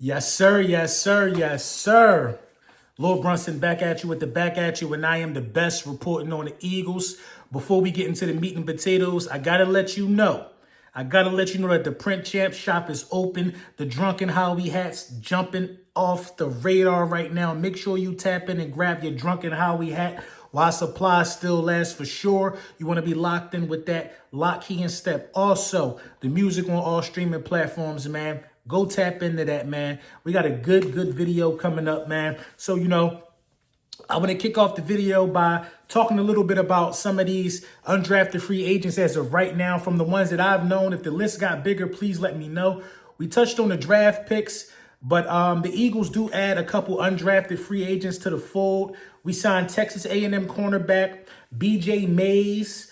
Yes, sir. Yes, sir. Yes, sir. Lil Brunson back at you with the back at you, and I am the best reporting on the Eagles. Before we get into the meat and potatoes, I gotta let you know. That the Print Champ shop is open. The Drunken Howie hats jumping off the radar right now. Make sure you tap in and grab your Drunken Howie hat while supplies still last for sure. You want to be locked in with that lock, key, and step. Also, the music on all streaming platforms, man. Go tap into that, man. We got a good video coming up, man. So, I want to kick off the video by talking a little bit about some of these undrafted free agents as of right now from the ones that I've known. If the list got bigger, please let me know. We touched on the draft picks, but the Eagles do add a couple undrafted free agents to the fold. We signed Texas A&M cornerback BJ Mays.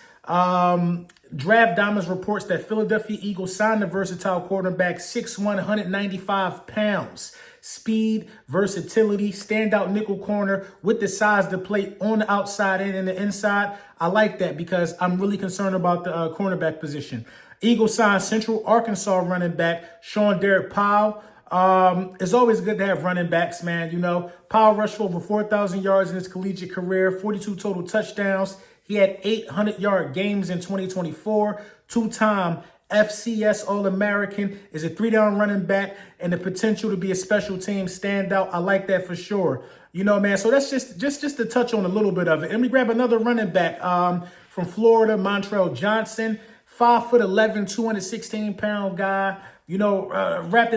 Draft Diamonds reports that Philadelphia Eagles signed the versatile quarterback, 6'1", 195 pounds. Speed, versatility, standout nickel corner with the size to play on the outside and the inside. I like that because I'm really concerned about the cornerback position. Eagles signed Central Arkansas running back Sean Derek Powell. It's always good to have running backs, man. Powell rushed for over 4,000 yards in his collegiate career, 42 total touchdowns. He had 800-yard games in 2024, two-time FCS All-American, is a three-down running back, and the potential to be a special team standout. I like that for sure. Man, so that's just to touch on a little bit of it. And we grab another running back from Florida, Montrell Johnson, 5'11", 216-pound guy. Wrapped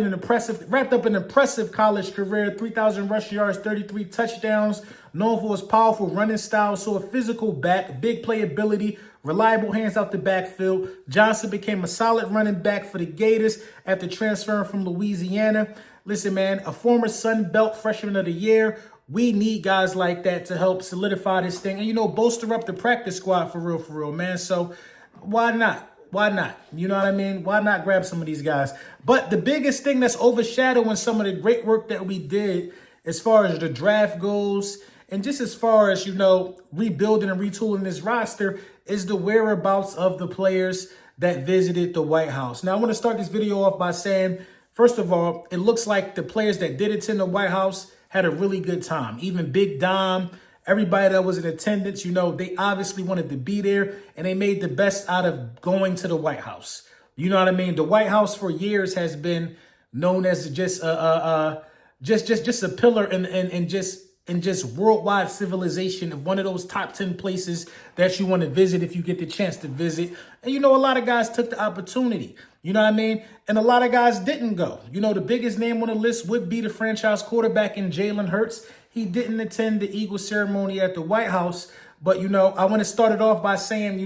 up an impressive college career, 3,000 rush yards, 33 touchdowns, known for his powerful running style. So a physical back, big playability, reliable hands out the backfield. Johnson became a solid running back for the Gators after transferring from Louisiana. Listen, man, a former Sun Belt freshman of the year. We need guys like that to help solidify this thing and, bolster up the practice squad for real, man. So why not? Why not? You know what I mean? Why not grab some of these guys? But the biggest thing that's overshadowing some of the great work that we did as far as the draft goes and just as far as, rebuilding and retooling this roster is the whereabouts of the players that visited the White House. Now, I want to start this video off by saying, first of all, it looks like the players that did attend the White House had a really good time. Even Big Dom, everybody that was in attendance, they obviously wanted to be there and they made the best out of going to the White House. You know what I mean? The White House for years has been known as just a pillar in just worldwide civilization, of one of those top 10 places that you want to visit if you get the chance to visit. And a lot of guys took the opportunity. You know what I mean? And a lot of guys didn't go. The biggest name on the list would be the franchise quarterback in Jalen Hurts. He didn't attend the Eagles ceremony at the White House. But, I want to start it off by saying,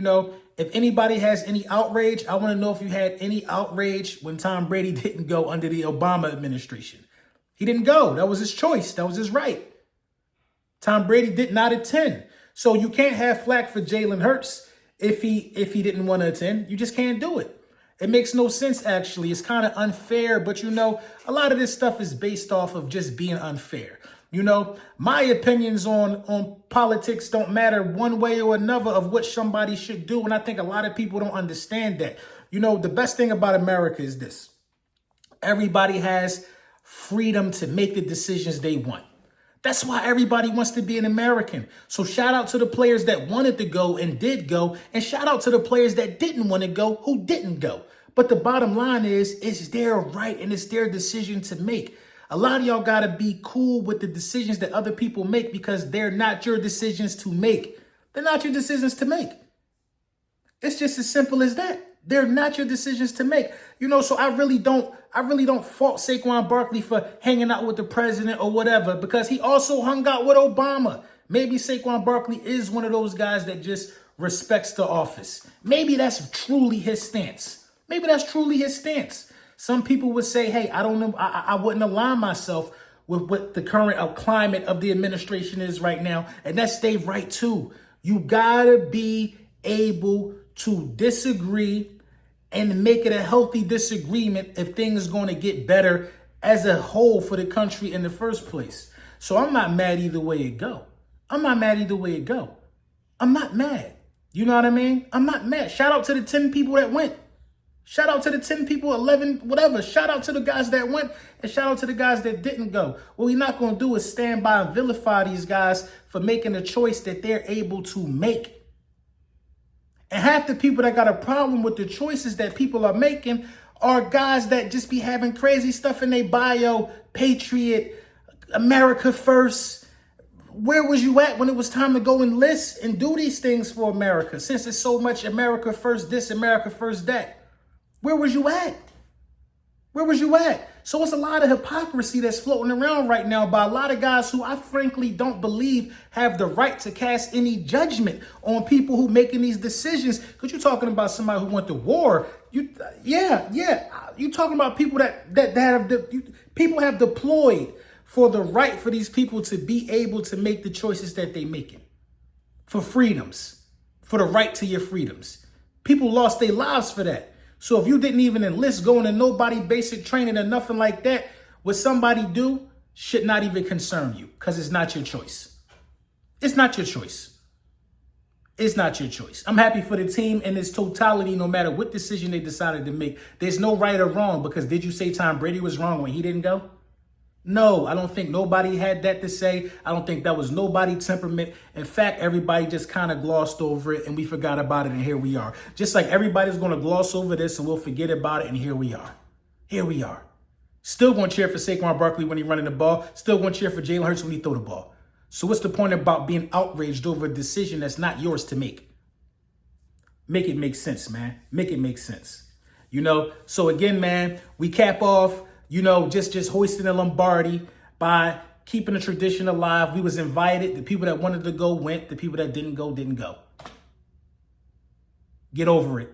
if anybody has any outrage, I want to know if you had any outrage when Tom Brady didn't go under the Obama administration. He didn't go. That was his choice. That was his right. Tom Brady did not attend. So you can't have flack for Jalen Hurts if he didn't want to attend. You just can't do it. It makes no sense, actually. It's kind of unfair. But, a lot of this stuff is based off of just being unfair. My opinions on politics don't matter one way or another of what somebody should do. And I think a lot of people don't understand that. The best thing about America is this. Everybody has freedom to make the decisions they want. That's why everybody wants to be an American. So shout out to the players that wanted to go and did go. And shout out to the players that didn't want to go who didn't go. But the bottom line is, it's their right and it's their decision to make. A lot of y'all got to be cool with the decisions that other people make because they're not your decisions to make. They're not your decisions to make. It's just as simple as that. They're not your decisions to make. So I really don't fault Saquon Barkley for hanging out with the president or whatever, because he also hung out with Obama. Maybe Saquon Barkley is one of those guys that just respects the office. Maybe that's truly his stance. Some people would say, hey, I don't know. I wouldn't align myself with what the current climate of the administration is right now. And that's their right too. You gotta be able to disagree and make it a healthy disagreement if things are going to get better as a whole for the country in the first place. So I'm not mad either way it go. I'm not mad. You know what I mean? I'm not mad. Shout out to the 10 people that went. Shout out to the 10 people, 11, whatever. Shout out to the guys that went and shout out to the guys that didn't go. What we're not going to do is stand by and vilify these guys for making a choice that they're able to make. And half the people that got a problem with the choices that people are making are guys that just be having crazy stuff in their bio, patriot, America first. Where was you at when it was time to go enlist and do these things for America? Since it's so much America first this, America first that. Where was you at? Where was you at? So it's a lot of hypocrisy that's floating around right now by a lot of guys who I frankly don't believe have the right to cast any judgment on people who making these decisions. Because you're talking about somebody who went to war. You talking about people people have deployed for the right for these people to be able to make the choices that they making. For freedoms. For the right to your freedoms. People lost their lives for that. So if you didn't even enlist, going to nobody basic training or nothing like that, what somebody do should not even concern you because it's not your choice. It's not your choice. It's not your choice. I'm happy for the team in its totality, no matter what decision they decided to make. There's no right or wrong because did you say Tom Brady was wrong when he didn't go? No, I don't think nobody had that to say. I don't think that was nobody's temperament. In fact, everybody just kind of glossed over it and we forgot about it. And here we are. Just like everybody's going to gloss over this and we'll forget about it. And here we are. Here we are. Still going to cheer for Saquon Barkley when he's running the ball. Still going to cheer for Jalen Hurts when he throw the ball. So what's the point about being outraged over a decision that's not yours to make? Make it make sense, man. Make it make sense. So again, man, we cap off. Just hoisting the Lombardi by keeping the tradition alive. We was invited. The people that wanted to go went. The people that didn't go, didn't go. Get over it.